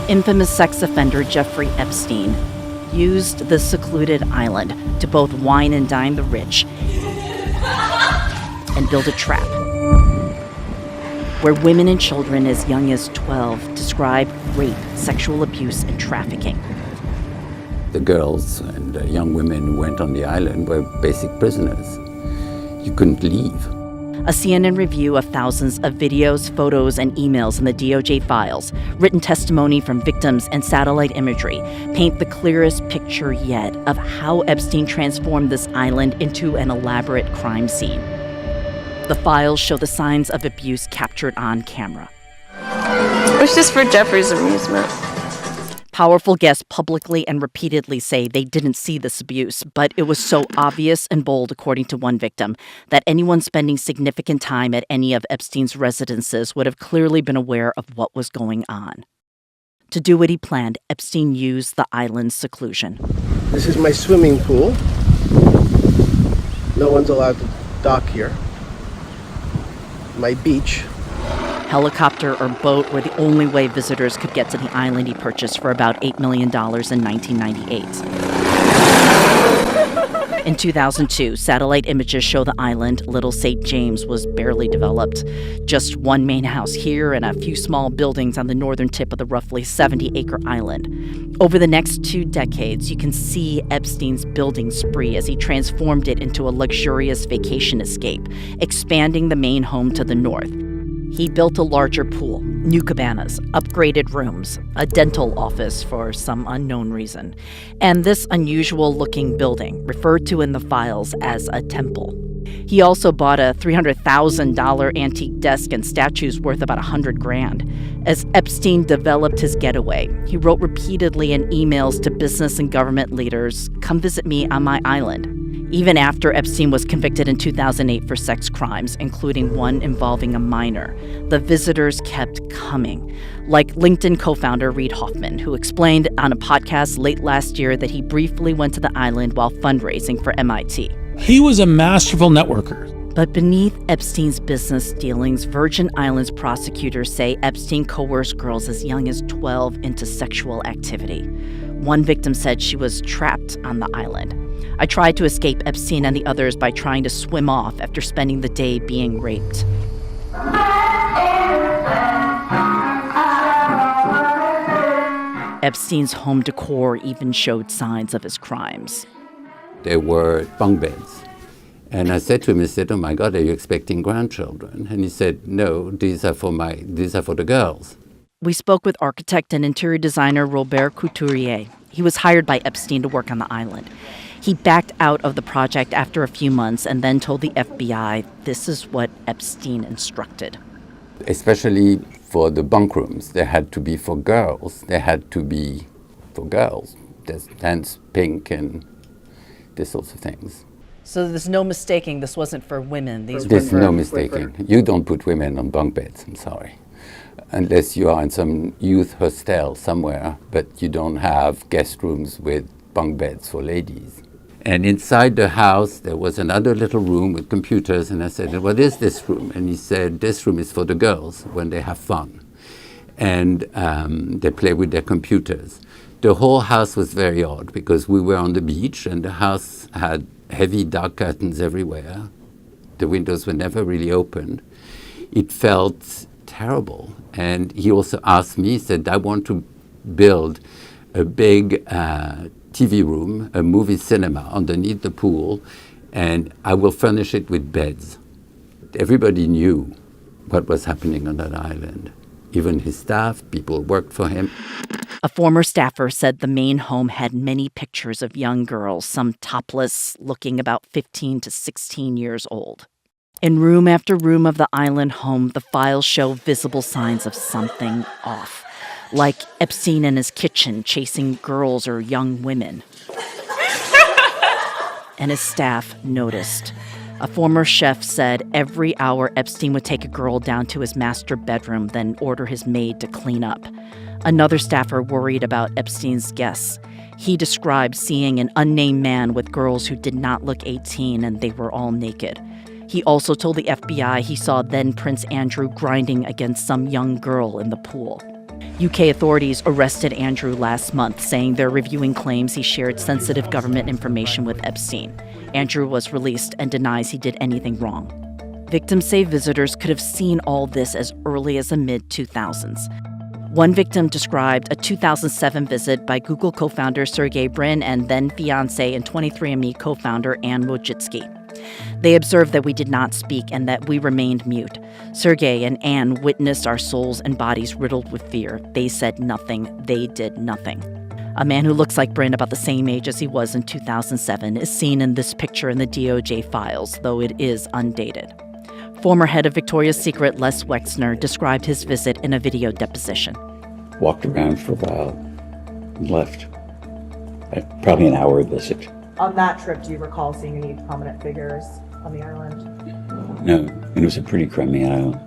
Infamous sex offender Jeffrey Epstein used the secluded island to both wine and dine the rich and build a trap where women and children as young as 12 describe rape, sexual abuse, and trafficking. The girls and young women who went on the island were basic prisoners. You couldn't leave. A CNN review of thousands of videos, photos, and emails in the DOJ files, written testimony from victims, and satellite imagery paint the clearest picture yet of how Epstein transformed this island into an elaborate crime scene. The files show the signs of abuse captured on camera. It was just for Jeffrey's amusement. Powerful guests publicly and repeatedly say they didn't see this abuse, but it was so obvious and bold, according to one victim, that anyone spending significant time at any of Epstein's residences would have clearly been aware of what was going on. To do what he planned, Epstein used the island's seclusion. This is my swimming pool. No one's allowed to dock here. My beach. Helicopter or boat were the only way visitors could get to the island he purchased for about $8 million in 1998. In 2002, satellite images show the island, Little St. James, was barely developed. Just one main house here and a few small buildings on the northern tip of the roughly 70-acre island. Over the next 2 decades, you can see Epstein's building spree as he transformed it into a luxurious vacation escape, expanding the main home to the north. He built a larger pool, new cabanas, upgraded rooms, a dental office for some unknown reason, and this unusual-looking building, referred to in the files as a temple. He also bought a $300,000 antique desk and statues worth about $100,000. As Epstein developed his getaway, he wrote repeatedly in emails to business and government leaders, "Come visit me on my island." Even after Epstein was convicted in 2008 for sex crimes, including one involving a minor, the visitors kept coming, like LinkedIn co-founder Reid Hoffman, who explained on a podcast late last year that he briefly went to the island while fundraising for MIT. He was a masterful networker. But beneath Epstein's business dealings, Virgin Islands prosecutors say Epstein coerced girls as young as 12 into sexual activity. One victim said she was trapped on the island. "I tried to escape Epstein and the others by trying to swim off after spending the day being raped." Epstein's home decor even showed signs of his crimes. There were bunk beds. And I said to him, "Oh my God, are you expecting grandchildren?" And he said, "No, these are for the girls." We spoke with architect and interior designer Robert Couturier. He was hired by Epstein to work on the island. He backed out of the project after a few months and then told the FBI this is what Epstein instructed. Especially for the bunk rooms, they had to be for girls. They had to be for girls. There's dance, pink, and these sorts of things. So there's no mistaking this wasn't for women. There's no mistaking. You don't put women on bunk beds, I'm sorry. Unless you are in some youth hostel somewhere, but you don't have guest rooms with bunk beds for ladies. And inside the house, there was another little room with computers, and I said, "What is this room?" And he said, "This room is for the girls when they have fun. And they play with their computers." The whole house was very odd because we were on the beach, and the house had heavy dark curtains everywhere. The windows were never really opened. It felt terrible. And he also asked me, he said, "I want to build a big TV room, a movie cinema underneath the pool, and I will furnish it with beds." Everybody knew what was happening on that island. Even his staff, people worked for him. A former staffer said the main home had many pictures of young girls, some topless, looking about 15 to 16 years old. In room after room of the island home, the files show visible signs of something off, like Epstein in his kitchen chasing girls or young women. And his staff noticed. A former chef said every hour Epstein would take a girl down to his master bedroom, then order his maid to clean up. Another staffer worried about Epstein's guests. He described seeing an unnamed man with girls who did not look 18 and they were all naked. He also told the FBI he saw then Prince Andrew grinding against some young girl in the pool. UK authorities arrested Andrew last month, saying they're reviewing claims he shared sensitive government information with Epstein. Andrew was released and denies he did anything wrong. Victims say visitors could have seen all this as early as the mid-2000s. One victim described a 2007 visit by Google co-founder Sergey Brin and then-fiancé and 23andMe co-founder Anne Wojcicki. They observed that we did not speak and that we remained mute. Sergey and Anne witnessed our souls and bodies riddled with fear. They said nothing. They did nothing. A man who looks like Brin, about the same age as he was in 2007, is seen in this picture in the DOJ files, though it is undated. Former head of Victoria's Secret, Les Wexner, described his visit in a video deposition. Walked around for a while and left. Probably an hour visit. On that trip, do you recall seeing any prominent figures on the island? No, it was a pretty crummy island.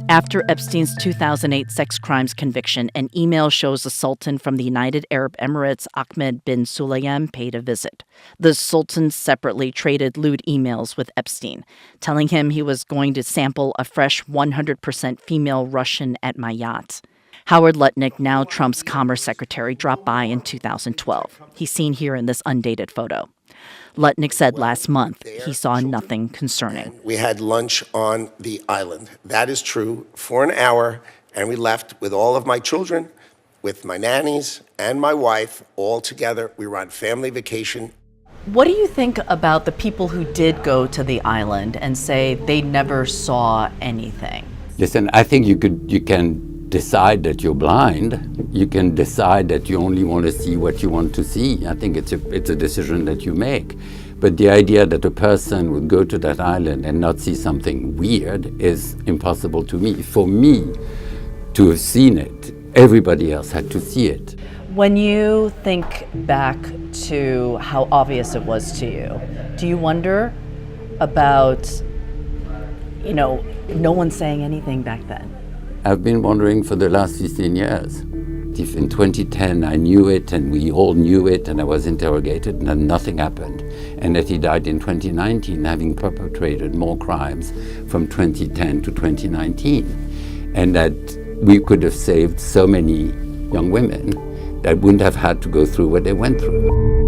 After Epstein's 2008 sex crimes conviction, an email shows the Sultan from the United Arab Emirates, Ahmed bin Sulayem, paid a visit. The Sultan separately traded lewd emails with Epstein, telling him he was going to sample a fresh 100% female Russian at my yacht. Howard Lutnick, now Trump's Commerce Secretary, dropped by in 2012. He's seen here in this undated photo. Lutnick said last month he saw nothing concerning. We had lunch on the island. That is true, for an hour, and we left with all of my children, with my nannies and my wife, all together. We were on family vacation. What do you think about the people who did go to the island and say they never saw anything? Listen, I think you can decide that you're blind. You can decide that you only want to see what you want to see. I think it's a decision that you make. But the idea that a person would go to that island and not see something weird is impossible to me. For me to have seen it, everybody else had to see it. When you think back to how obvious it was to you, do you wonder about, no one saying anything back then? I've been wondering for the last 15 years. If in 2010 I knew it and we all knew it and I was interrogated and nothing happened, and that he died in 2019 having perpetrated more crimes from 2010 to 2019, and that we could have saved so many young women that wouldn't have had to go through what they went through.